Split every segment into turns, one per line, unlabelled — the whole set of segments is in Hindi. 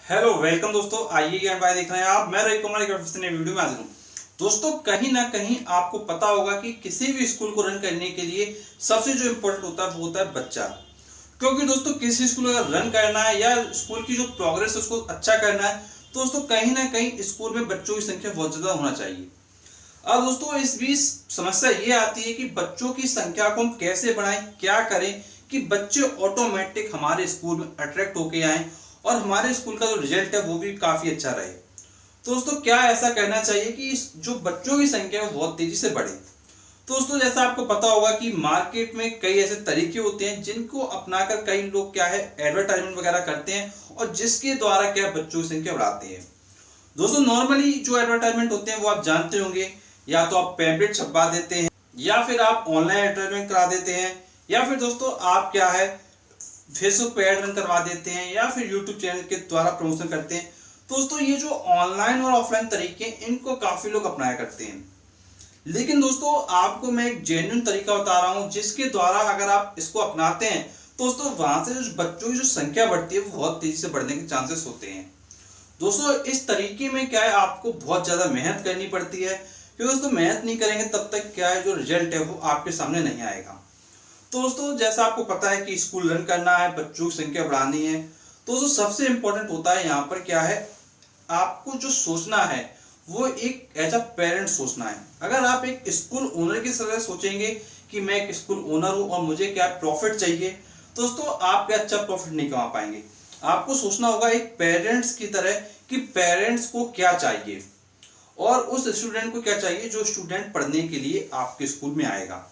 हेलो वेलकम दोस्तों, आइए ज्ञान भाई देख रहे हैं आप। मैं रवि कुमार एक नई वीडियो में हाजिर हूँ। दोस्तों कहीं ना कहीं आपको पता होगा कि किसी भी स्कूल को रन करने के लिए सबसे जो इम्पोर्टेंट होता है वो होता है बच्चा। क्योंकि दोस्तों किसी स्कूल को अगर रन करना है या स्कूल की जो प्रोग्रेस है उसको अच्छा करना है तो दोस्तों कहीं ना कहीं स्कूल में बच्चों की संख्या बहुत ज्यादा होना चाहिए। अब दोस्तों इस बीच समस्या ये आती है कि बच्चों की संख्या को हम कैसे बढ़ाएं, क्या करें कि बच्चे ऑटोमेटिक हमारे स्कूल में अट्रैक्ट होके आए और हमारे स्कूल का जो रिजल्ट है वो भी काफी अच्छा रहे। तो दोस्तों क्या ऐसा करना चाहिए कि जो बच्चों की संख्या है वो बहुत तेजी से बढ़े। तो दोस्तों जैसा आपको पता होगा कि मार्केट में कई ऐसे तरीके होते हैं जिनको अपनाकर कई लोग क्या है एडवर्टाइजमेंट वगैरह करते हैं और जिसके द्वारा क्या बच्चों की संख्या बढ़ाते हैं। दोस्तों नॉर्मली जो एडवर्टाइजमेंट होते हैं वो आप जानते होंगे, या तो आप पैम्पलेट छपवा देते हैं या फिर आप ऑनलाइन एडवर्टाइजमेंट करा देते हैं या फिर दोस्तों आप क्या है फेसबुक पे ऐड रन करवा देते हैं या फिर यूट्यूब चैनल के द्वारा प्रमोशन करते हैं। तो दोस्तों ये जो ऑनलाइन और ऑफलाइन तरीके इनको काफी लोग अपनाया करते हैं, लेकिन दोस्तों आपको मैं एक जेन्युइन तरीका बता रहा हूं जिसके द्वारा अगर आप इसको अपनाते हैं तो दोस्तों वहां से जो बच्चों की जो संख्या बढ़ती है वो बहुत तेजी से बढ़ने के चांसेस होते हैं। दोस्तों इस तरीके में क्या है आपको बहुत ज्यादा मेहनत करनी पड़ती है, क्योंकि दोस्तों मेहनत नहीं करेंगे तब तक क्या है जो रिजल्ट है वो आपके सामने नहीं आएगा। तो दोस्तों जैसा आपको पता है कि स्कूल रन करना है, बच्चों की संख्या बढ़ानी है, तो दोस्तों सबसे इंपॉर्टेंट होता है यहाँ पर क्या है आपको जो सोचना है वो एक एज अ पेरेंट सोचना है। अगर आप एक स्कूल ओनर की तरह सोचेंगे कि मैं एक स्कूल ओनर हूं और मुझे क्या प्रॉफिट चाहिए, तो दोस्तों आप क्या अच्छा प्रॉफिट नहीं कमा पाएंगे। आपको सोचना होगा एक पेरेंट्स की तरह कि पेरेंट्स को क्या चाहिए और उस स्टूडेंट को क्या चाहिए जो स्टूडेंट पढ़ने के लिए आपके स्कूल में आएगा।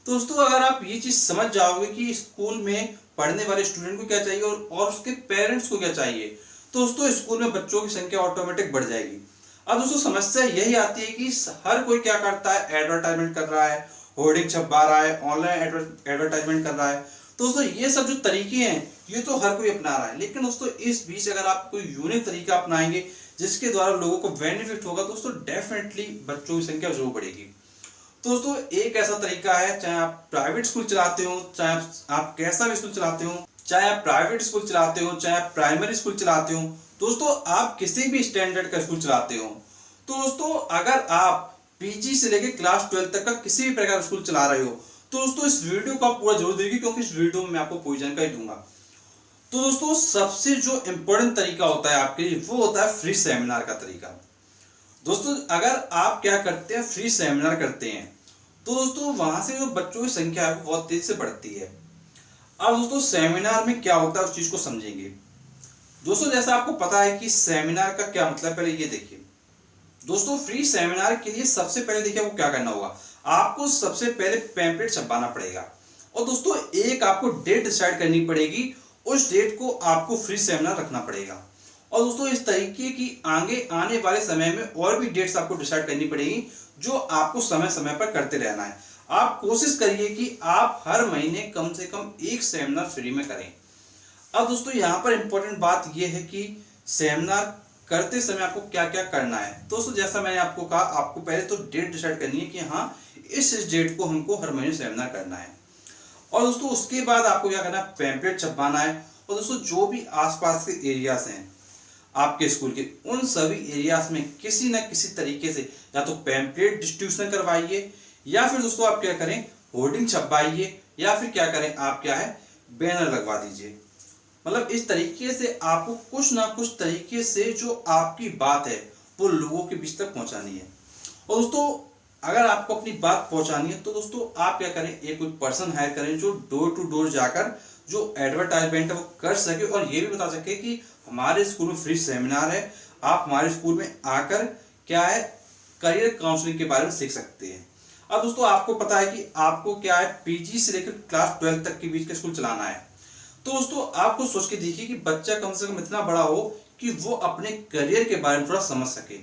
तो दोस्तों अगर आप ये चीज समझ जाओगे कि स्कूल में पढ़ने वाले स्टूडेंट को क्या चाहिए और उसके पेरेंट्स को क्या चाहिए, तो दोस्तों स्कूल में बच्चों की संख्या ऑटोमेटिक बढ़ जाएगी। अब दोस्तों समस्या यही आती है कि हर कोई क्या करता है एडवर्टाइजमेंट कर रहा है, होर्डिंग छपवा रहा है, ऑनलाइन एडवर्टाइजमेंट कर रहा है। तो दोस्तों ये सब जो तरीके हैं ये तो हर कोई अपना रहा है, लेकिन दोस्तों इस बीच अगर आप कोई यूनिक तरीका अपनाएंगे जिसके द्वारा लोगों को बेनिफिट होगा, दोस्तों डेफिनेटली बच्चों की संख्या जरूर बढ़ेगी। तो दोस्तों एक ऐसा तरीका है, चाहे आप प्राइवेट स्कूल चलाते हो, चाहे आप कैसा भी स्कूल चलाते हो, चाहे आप प्राइवेट स्कूल चलाते हो, चाहे आप प्राइमरी स्कूल चलाते हो, दोस्तों आप किसी भी स्टैंडर्ड का स्कूल चलाते हो, तो दोस्तों अगर आप पीजी से लेकर क्लास 12 तक का किसी भी प्रकार का स्कूल चला रहे हो तो दोस्तों इस वीडियो को आप पूरा जरूर देखिए, क्योंकि इस वीडियो में मैं आपको पूरी जानकारी दूंगा। तो दोस्तों सबसे जो इंपॉर्टेंट तरीका होता है आपके लिए वो होता है फ्री सेमिनार का तरीका। दोस्तों अगर आप क्या करते हैं फ्री सेमिनार करते हैं तो दोस्तों वहां से जो बच्चों की संख्या है वो बहुत तेजी से बढ़ती है। अब दोस्तों सेमिनार में क्या होता है उस चीज को समझेंगे। दोस्तों जैसा आपको पता है कि सेमिनार का क्या मतलब, पहले ये देखिए। दोस्तों फ्री सेमिनार के लिए सबसे पहले देखिए आपको क्या करना होगा, आपको सबसे पहले पैम्पलेट छपवाना पड़ेगा और दोस्तों एक आपको डेट डिसाइड करनी पड़ेगी, उस डेट को आपको फ्री सेमिनार रखना पड़ेगा। और दोस्तों इस तरीके की आगे आने वाले समय में और भी डेट्स आपको डिसाइड करनी पड़ेगी जो आपको समय समय पर करते रहना है। आप कोशिश करिए कि आप हर महीने कम से कम एक सेमिनार फ्री में करें। अब दोस्तों यहाँ पर इंपॉर्टेंट बात यह है कि सेमिनार करते समय आपको क्या क्या करना है। दोस्तों जैसा मैंने आपको कहा, आपको पहले तो डेट डिसाइड करनी है कि हाँ इस डेट को हमको हर महीने सेमिनार करना है। और दोस्तों उसके बाद आपको क्या करना है, पैम्पलेट छपवाना है। और दोस्तों जो भी आसपास के एरियाज हैं आपके स्कूल के, उन सभी एरियाज में किसी न किसी तरीके से या तो पैम्पलेट डिस्ट्रीब्यूशन करवाइए या फिर दोस्तों आप क्या करें होर्डिंग छपवाइए या फिर क्या करें आप क्या है बैनर लगवा दीजिए। मतलब इस तरीके से आपको कुछ ना कुछ तरीके से जो आपकी बात है वो लोगों के बीच तक पहुंचानी है। और दोस्तों अगर आपको अपनी बात पहुंचानी है तो दोस्तों आप क्या करें, एक कोई पर्सन हायर करें जो डोर टू डोर जाकर जो एडवर्टाइजमेंट है वो कर सके और ये भी बता सके कि हमारे स्कूल में फ्री सेमिनार है, आप हमारे स्कूल में आकर क्या है करियर काउंसलिंग के बारे में सीख सकते हैं। अब दोस्तों आपको पता है कि आपको क्या है पीजी से लेकर क्लास 12 तक के बीच का स्कूल चलाना है। तो दोस्तों आपको सोच के देखिए कि बच्चा कम से कम इतना बड़ा हो कि वो अपने करियर के बारे में थोड़ा समझ सके।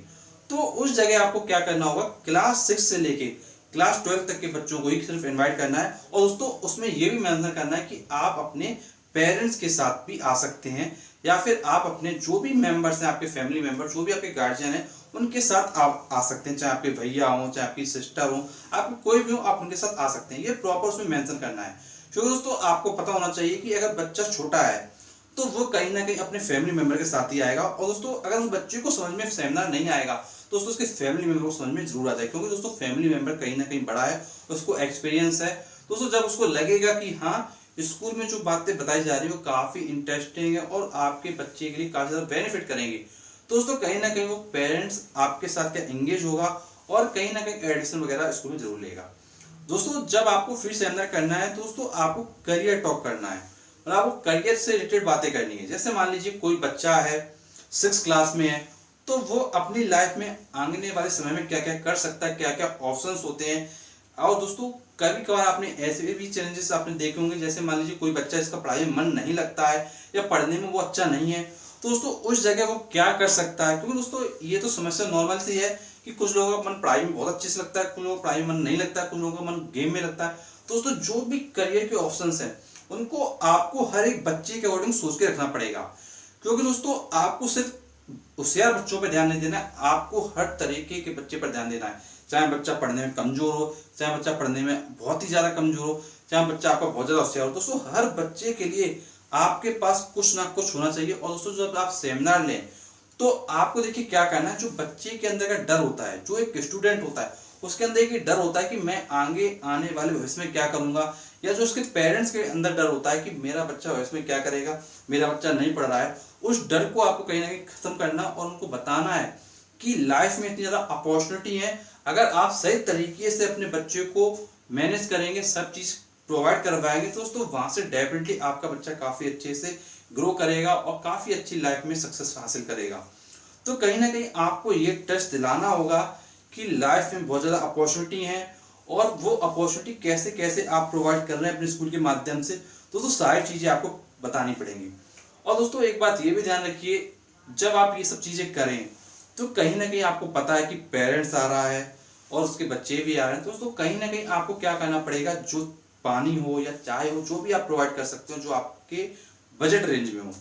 तो उस जगह आपको क्या करना होगा, क्लास 6 से लेके क्लास 12 तक के बच्चों को ही सिर्फ इनवाइट करना है। और दोस्तों उसमें यह भी मेंशन करना है कि आप अपने पेरेंट्स के साथ भी आ सकते हैं या फिर आप अपने जो भी मेंबर्स हैं, आपके फैमिली मेंबर, जो भी आपके गार्जियन हैं उनके साथ आप आ सकते हैं, चाहे आपके भैया हो, चाहे आपकी सिस्टर हो, आपको कोई भी हो, आप उनके साथ आ सकते हैं। ये प्रॉपर उसमें मेंशन करना है, क्योंकि दोस्तों आपको पता होना चाहिए कि अगर बच्चा छोटा है तो वो कहीं ना कहीं अपने फैमिली मेंबर के साथ ही आएगा। और दोस्तों अगर उस बच्चे को समझ में सेमिनार नहीं आएगा तो दोस्तों उसके फैमिली मेंबर को समझ में जरूर आ जाए, क्योंकि दोस्तों फैमिली मेंबर कहीं ना कहीं बड़ा है, उसको एक्सपीरियंस है। दोस्तों जब उसको लगेगा कि हाँ स्कूल में जो बातें बताई जा रही है वो काफी इंटरेस्टिंग है और आपके बच्चे के लिए काफी ज्यादा बेनिफिट करेंगे, तो दोस्तों कहीं ना कहीं वो पेरेंट्स आपके साथ क्या एंगेज होगा और कहीं ना कहीं एडिशन वगैरह स्कूल में जरूर लेगा। दोस्तों जब आपको फ्री सेमिनार करना है तो दोस्तों आपको करियर टॉक करना है, मतलब आपको करियर से रिलेटेड बातें करनी है। जैसे मान लीजिए कोई बच्चा है 6th क्लास में है, तो वो अपनी लाइफ में आने वाले समय में क्या क्या कर सकता है, क्या क्या ऑप्शंस होते हैं। और दोस्तों कभी कभार आपने ऐसे भी चैलेंजेस आपने देखे होंगे, जैसे मान लीजिए कोई बच्चा इसका पढ़ाई में मन नहीं लगता है या पढ़ने में वो अच्छा नहीं है, तो दोस्तों उस जगह वो क्या कर सकता है। क्योंकि दोस्तों ये तो समस्या नॉर्मल सी है कि कुछ लोगों का मन पढ़ाई में बहुत अच्छे से लगता है, कुछ लोगों का पढ़ाई में मन नहीं लगता है, कुछ लोगों का मन गेम में लगता है। तो दोस्तों जो भी करियर के ऑप्शंस हैं उनको आपको हर एक बच्चे के अकॉर्डिंग सोच के रखना पड़ेगा, क्योंकि दोस्तों आपको सिर्फ होशियार बच्चों पर ध्यान नहीं देना है, आपको हर तरीके के बच्चे पर ध्यान देना है। चाहे बच्चा पढ़ने में कमजोर हो, चाहे बच्चा पढ़ने में बहुत ही ज्यादा कमजोर हो, चाहे बच्चा आपका बहुत ज्यादा होशियार हो, दोस्तों हर बच्चे के लिए आपके पास कुछ ना कुछ होना चाहिए। और दोस्तों जब आप सेमिनार लें तो आपको देखिए क्या करना है, जो बच्चे के अंदर का डर होता है, जो एक स्टूडेंट होता है उसके अंदर एक डर होता है कि मैं आगे आने वाले भविष्य में क्या करूंगा, या जो उसके पेरेंट्स के अंदर डर होता है कि मेरा बच्चा भविष्य में क्या करेगा, मेरा बच्चा नहीं पढ़ रहा है, उस डर को आपको कहीं ना कहीं खत्म करना और उनको बताना है कि लाइफ में इतनी ज्यादा अपॉर्चुनिटी है। अगर आप सही तरीके से अपने बच्चे को मैनेज करेंगे, सब चीज प्रोवाइड करवाएंगे, तो दोस्तों वहां से डेफिनेटली आपका बच्चा काफी अच्छे से ग्रो करेगा और काफी अच्छी लाइफ में सक्सेस हासिल करेगा। तो कहीं ना कहीं आपको ये टच दिलाना होगा कि लाइफ में बहुत ज्यादा अपॉर्चुनिटी है और वो अपॉर्चुनिटी कैसे कैसे आप प्रोवाइड कर रहे हैं अपने स्कूल के माध्यम से, दोस्तों सारी चीजें आपको बतानी पड़ेंगी। और दोस्तों एक बात ये भी ध्यान रखिए, जब आप ये सब चीजें करें तो कहीं ना कहीं आपको पता है कि पेरेंट्स आ रहा है और उसके बच्चे भी आ रहे हैं, तो दोस्तों कहीं ना कहीं आपको क्या करना पड़ेगा, जो पानी हो या चाय हो जो भी आप प्रोवाइड कर सकते हो जो आपके बजट रेंज में हो,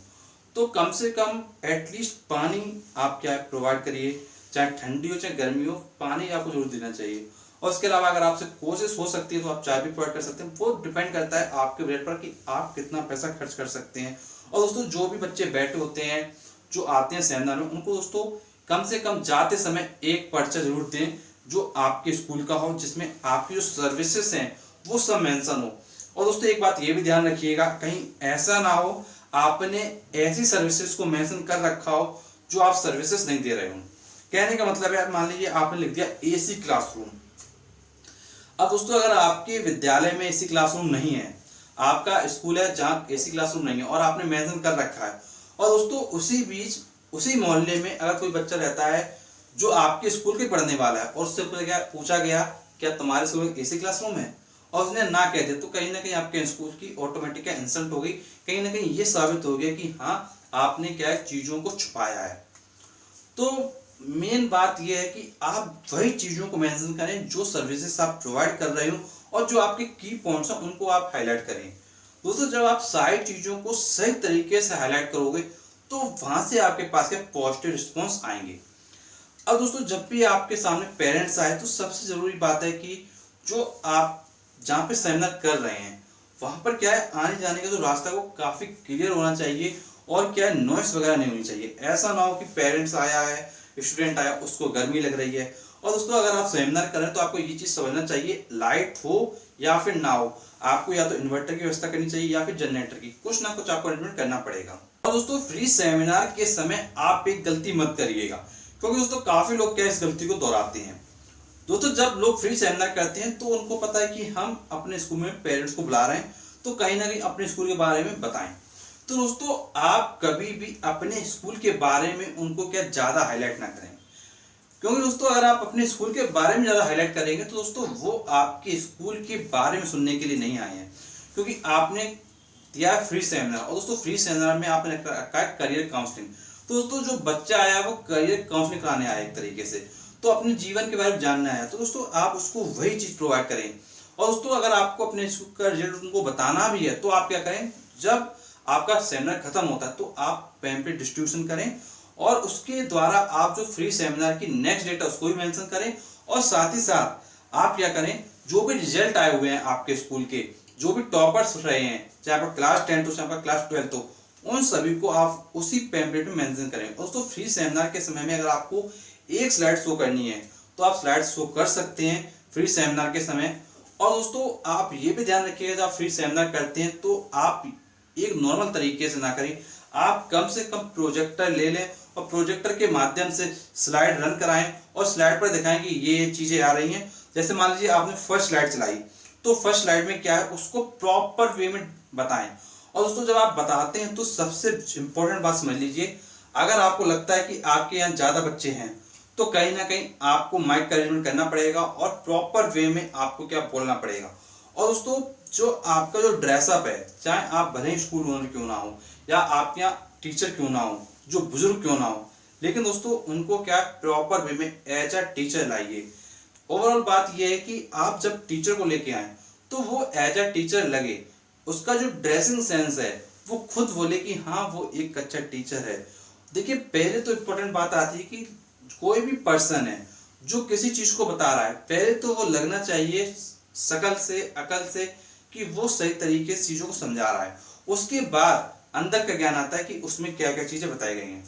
तो कम से कम एटलीस्ट पानी आप क्या प्रोवाइड करिए, चाहे ठंडी हो चाहे गर्मी हो, पानी आपको जरूर देना चाहिए। और उसके अलावा अगर आपसे कोशिश हो सकती है तो आप चाय भी प्रोवाइड कर सकते हैं, वो डिपेंड करता है आपके बजट पर कि आप कितना पैसा खर्च कर सकते हैं। और दोस्तों जो भी बच्चे बैठे होते हैं जो आते हैं सेमिनार में, उनको दोस्तों कम से कम जाते समय एक पर्चा जरूर दें जो आपके स्कूल का हो, जिसमें आपकी जो सर्विसेज हैं वो सब मेंशन हो। और दोस्तों एक बात ये भी ध्यान रखिएगा, कहीं ऐसा ना हो आपने ऐसी सर्विसेज को मेंशन कर रखा हो जो आप सर्विसेज नहीं दे रहे हो। कहने का मतलब है मान लीजिए आपने लिख दिया एसी क्लासरूम। अब दोस्तों अगर आपके विद्यालय में एसी क्लासरूम नहीं है, आपका स्कूल है जहाँ एसी क्लासरूम नहीं है और आपने मेंशन कर रखा है, और दोस्तों उसी बीच उसी मोहल्ले में अगर कोई बच्चा रहता है जो आपके स्कूल के पढ़ने वाला है और उससे पूछा गया क्या तुम्हारे स्कूल में एसी क्लासरूम है और उसने ना कह दिया, तो कहीं ना कहीं आपके स्कूल की ऑटोमेटिक इंसल्ट हो गई, कहीं ना कहीं ये साबित हो गया कि हाँ आपने क्या चीजों को छुपाया है। तो मेन बात यह है कि आप वही चीजों को मेंशन करें जो सर्विसेज आप प्रोवाइड कर रहे हो और जो आपके की पॉइंट्स हैं उनको आप हाईलाइट करें। दोस्तों जब आप सारी चीजों को सही तरीके से हाईलाइट करोगे तो वहां से आपके पास के पॉजिटिव रिस्पॉन्स आएंगे। अब दोस्तों जब भी आपके सामने पेरेंट्स आए तो सबसे जरूरी बात है कि जो आप जहाँ पे सेमिनार कर रहे हैं वहां पर क्या है, आने जाने का जो रास्ता है वो काफी क्लियर होना चाहिए और क्या है नॉइस वगैरह नहीं होनी चाहिए। ऐसा ना हो कि पेरेंट्स आया है, स्टूडेंट आया, उसको गर्मी लग रही है। और दोस्तों अगर आप सेमिनार कर रहे हैं तो आपको ये चीज समझना चाहिए, लाइट हो या फिर ना हो, आपको या तो इन्वर्टर की व्यवस्था करनी चाहिए या फिर जनरेटर की, कुछ ना कुछ आपको अरेंजमेंट करना पड़ेगा। और दोस्तों फ्री सेमिनार के समय आप एक गलती मत करिएगा, क्योंकि दोस्तों काफी लोग क्या इस गलती को दोहराते हैं। दोस्तों जब लोग फ्री सेमिनार करते हैं तो उनको पता है कि हम अपने स्कूल में पेरेंट्स को बुला रहे हैं तो कहीं ना कहीं अपने स्कूल के बारे में बताएं। तो दोस्तों आप कभी भी अपने स्कूल के बारे में उनको क्या ज्यादा हाईलाइट ना करें, क्योंकि दोस्तों अगर आप अपने स्कूल के बारे में ज्यादा हाईलाइट करेंगे तो दोस्तों वो आपके स्कूल के बारे में सुनने के लिए नहीं आए हैं, क्योंकि आपने दिया फ्री सेमिनार। और दोस्तों फ्री सेमिनार में आपने रखा है करियर काउंसलिंग। तो दोस्तों जो बच्चा आया वो करियर काउंसलिंग कराने आया एक तरीके से, तो अपने जीवन के बारे में जानना आया, तो दोस्तों आप उसको वही चीज प्रोवाइड करें। और दोस्तों अगर आपको अपने स्कूल का रिजल्ट उनको बताना भी है तो आप क्या करें, जब आपका सेमिनार खत्म होता है तो आप पैम्पलेट डिस्ट्रीब्यूशन करें और उसके द्वारा आप जो फ्री सेमिनार की नेक्स्ट डेट है उसको भी मेंशन करें। और साथ ही साथ आप क्या करें, जो भी रिजल्ट आए हुए हैं आपके स्कूल के, जो भी टॉपर्स रहे हैं, चाहे आपका क्लास 10 हो चाहे आपका क्लास 12 हो, उन सभी को आप उसी पैम्पलेट में मेंशन करें। और दोस्तों फ्री सेमिनार के समय में अगर आपको एक स्लाइड शो करनी है तो आप स्लाइड शो कर सकते हैं फ्री सेमिनार के समय। और दोस्तों आप ये भी ध्यान रखिएगा जब आप फ्री सेमिनार करते हैं तो आप एक नॉर्मल तरीके से ना करें, आप कम से कम प्रोजेक्टर ले लें और प्रोजेक्टर के माध्यम से स्लाइड रन कराएं और स्लाइड पर दिखाएं कि ये चीजें आ रही हैं। जैसे मान लीजिए आपने फर्स्ट स्लाइड चलाई तो फर्स्ट स्लाइड में क्या है उसको प्रॉपर वे में बताएं। और दोस्तों जब आप बताते हैं तो सबसे इंपॉर्टेंट बात समझ लीजिए, अगर आपको लगता है कि आपके यहाँ ज्यादा बच्चे हैं तो कहीं ना कहीं आपको माइक का अरेंजमेंट करना पड़ेगा और प्रॉपर वे में आपको क्या बोलना पड़ेगा। और दोस्तों जो आपका जो ड्रेसअप है, चाहे आप भले ही स्कूल ओनर क्यों ना हो या आपके यहाँ टीचर क्यों ना हो, जो बुजुर्ग क्यों ना हो, लेकिन दोस्तों उनको क्या प्रॉपर वे में एज अ टीचर लाइए। ओवरऑल बात यह है कि आप जब टीचर को लेके आए तो वो एज अ टीचर लगे, उसका जो ड्रेसिंग सेंस है वो खुद बोले कि हाँ वो एक अच्छा टीचर है। देखिए पहले तो इम्पोर्टेंट बात आती है कि कोई भी पर्सन है जो किसी चीज को बता रहा है, पहले तो वो लगना चाहिए शकल से अकल से कि वो सही तरीके से चीजों को समझा रहा है। उसके बाद अंदर का ज्ञान आता है कि उसमें क्या क्या चीजें बताई गई हैं।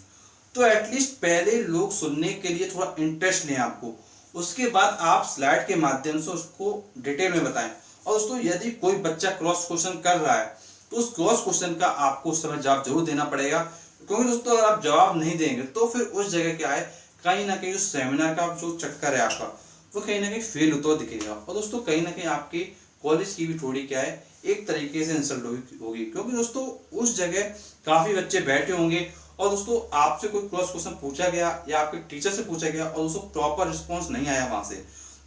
तो एटलीस्ट पहले लोग सुनने के लिए थोड़ा इंटरेस्ट लें आपको, उसके बाद आप स्लाइड के माध्यम से उसको डिटेल में बताएं। और दोस्तों यदि कोई बच्चा क्रॉस क्वेश्चन कर रहा है तो उस क्रॉस क्वेश्चन का आपको उस समय जवाब जरूर देना पड़ेगा, क्योंकि दोस्तों अगर आप जवाब नहीं देंगे तो फिर उस जगह क्या है, कहीं ना कहीं उस सेमिनार का जो चक्कर है आपका वो कहीं ना कहीं फेल होता हुआ दिखेगा। और दोस्तों कहीं ना कहीं आपके कॉलेज की भी थोड़ी क्या है एक तरीके से इंसल्ट होगी, क्योंकि दोस्तों उस जगह काफी बच्चे बैठे होंगे और दोस्तों आपसे कोई क्रॉस क्वेश्चन पूछा गया या आपके टीचर से पूछा गया और दोस्तों प्रॉपर रिस्पॉन्स नहीं आया वहां से,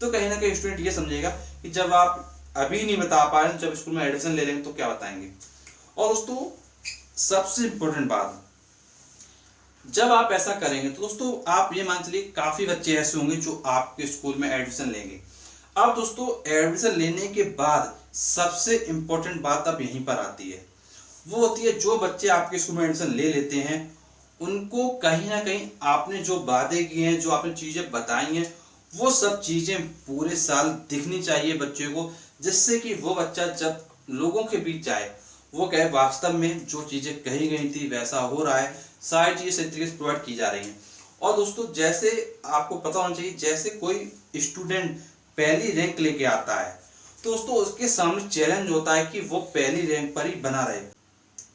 तो कहीं ना कहीं स्टूडेंट ये समझेगा कि जब आप अभी नहीं बता पा रहे, जब स्कूल में एडमिशन ले लेंगे तो क्या बताएंगे। और दोस्तों सबसे इंपॉर्टेंट बात, जब आप ऐसा करेंगे तो दोस्तों आप ये मान चलिए काफी बच्चे ऐसे होंगे जो आपके स्कूल में एडमिशन लेंगे। अब दोस्तों एडमिशन लेने के बाद सबसे इंपॉर्टेंट बात अब यहीं पर आती है, वो होती है जो बच्चे आपके स्कूल में एडमिशन ले लेते हैं उनको कहीं ना कहीं आपने जो वादे किए हैं, जो आपने चीजें बताई हैं, वो सब चीजें पूरे साल दिखनी चाहिए बच्चे को, जिससे कि वो बच्चा जब लोगों के बीच जाए वो कहे वास्तव में जो चीजें कही गई थी वैसा हो रहा है, सारी चीजें सही तरीके से प्रोवाइड की जा रही हैं। और दोस्तों जैसे आपको पता होना चाहिए, जैसे कोई स्टूडेंट पहली रैंक लेके आता है तो दोस्तों उसके सामने चैलेंज होता है कि वो पहली रैंक पर ही बना रहे,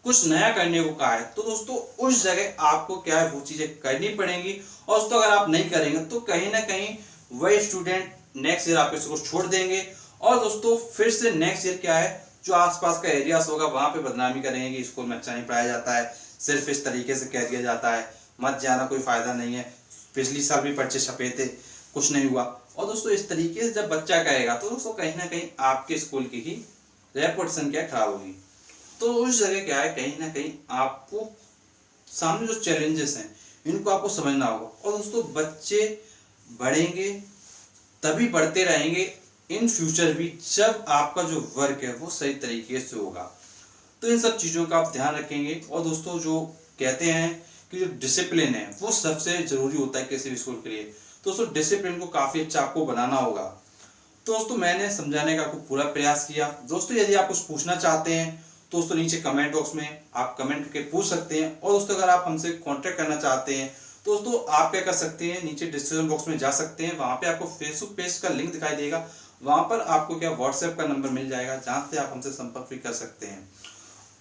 कुछ नया करने को कहा है तो दोस्तों उस जगह आपको क्या है वो चीजें करनी पड़ेंगी। और दोस्तों अगर आप नहीं करेंगे तो कहीं ना कहीं वही स्टूडेंट नेक्स्ट ईयर आपके स्कूल छोड़ देंगे और दोस्तों फिर से नेक्स्ट ईयर क्या है जो आसपास का एरियाज होगा वहां पे बदनामी करेंगे कि स्कूल में अच्छा नहीं पढ़ाया जाता है, सिर्फ इस तरीके से कह दिया जाता है मत जाना, कोई फायदा नहीं है, पिछली साल भी पर्चे छपे थे कुछ नहीं हुआ। और दोस्तों इस तरीके से जब बच्चा कहेगा तो दोस्तों कहीं ना कहीं आपके स्कूल की ही रेपुटेशन क्या खराब होगी। तो उस जगह क्या है कहीं ना कहीं आपको सामने जो चैलेंजेस हैं इनको आपको समझना होगा। और दोस्तों बच्चे बढ़ेंगे तभी बढ़ते रहेंगे इन फ्यूचर भी जब आपका जो वर्क है वो सही तरीके से होगा। तो इन सब चीज़ों का आप ध्यान रखेंगे। और दोस्तों जो कहते हैं कि जो डिसिप्लिन है वो सबसे जरूरी होता है किसी भी स्कूल के लिए, तो दोस्तों डिसिप्लिन को काफ़ी अच्छा आपको बनाना होगा। तो दोस्तों मैंने समझाने का आपको पूरा प्रयास किया। दोस्तों यदि आप कुछ पूछना चाहते हैं तो दोस्तों नीचे कमेंट बॉक्स में आप कमेंट करके पूछ सकते हैं। और दोस्तों अगर आप हमसे कांटेक्ट करना चाहते हैं तो दोस्तों आप क्या कर सकते हैं, नीचे डिस्क्रिप्शन बॉक्स में जा सकते हैं, वहां पे आपको फेसबुक पेज का लिंक दिखाई देगा, वहां पर आपको क्या व्हाट्सएप का नंबर मिल जाएगा जहां से आप हमसे संपर्क भी कर सकते हैं।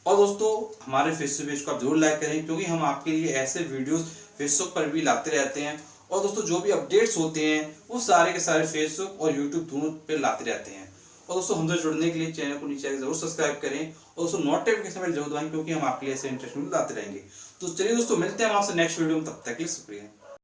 और दोस्तों हमारे फेसबुक पेज को आप जरूर लाइक करें, क्योंकि हम आपके लिए ऐसे वीडियोस फेसबुक पर भी लाते रहते हैं। और दोस्तों जो भी अपडेट्स होते हैं वो सारे के सारे फेसबुक और यूट्यूब दोनों पे लाते रहते हैं। और दोस्तों हमसे जुड़ने के लिए चैनल को नीचे जरूर सब्सक्राइब करें और दोस्तों नोटिफिकेशन बेल जरूर दबाएं, क्योंकि हम आपके लिए ऐसे इंटरेस्टिंग लाते रहेंगे। तो चलिए दोस्तों मिलते हैं आपसे नेक्स्ट वीडियो में, तब तक के लिए शुक्रिया।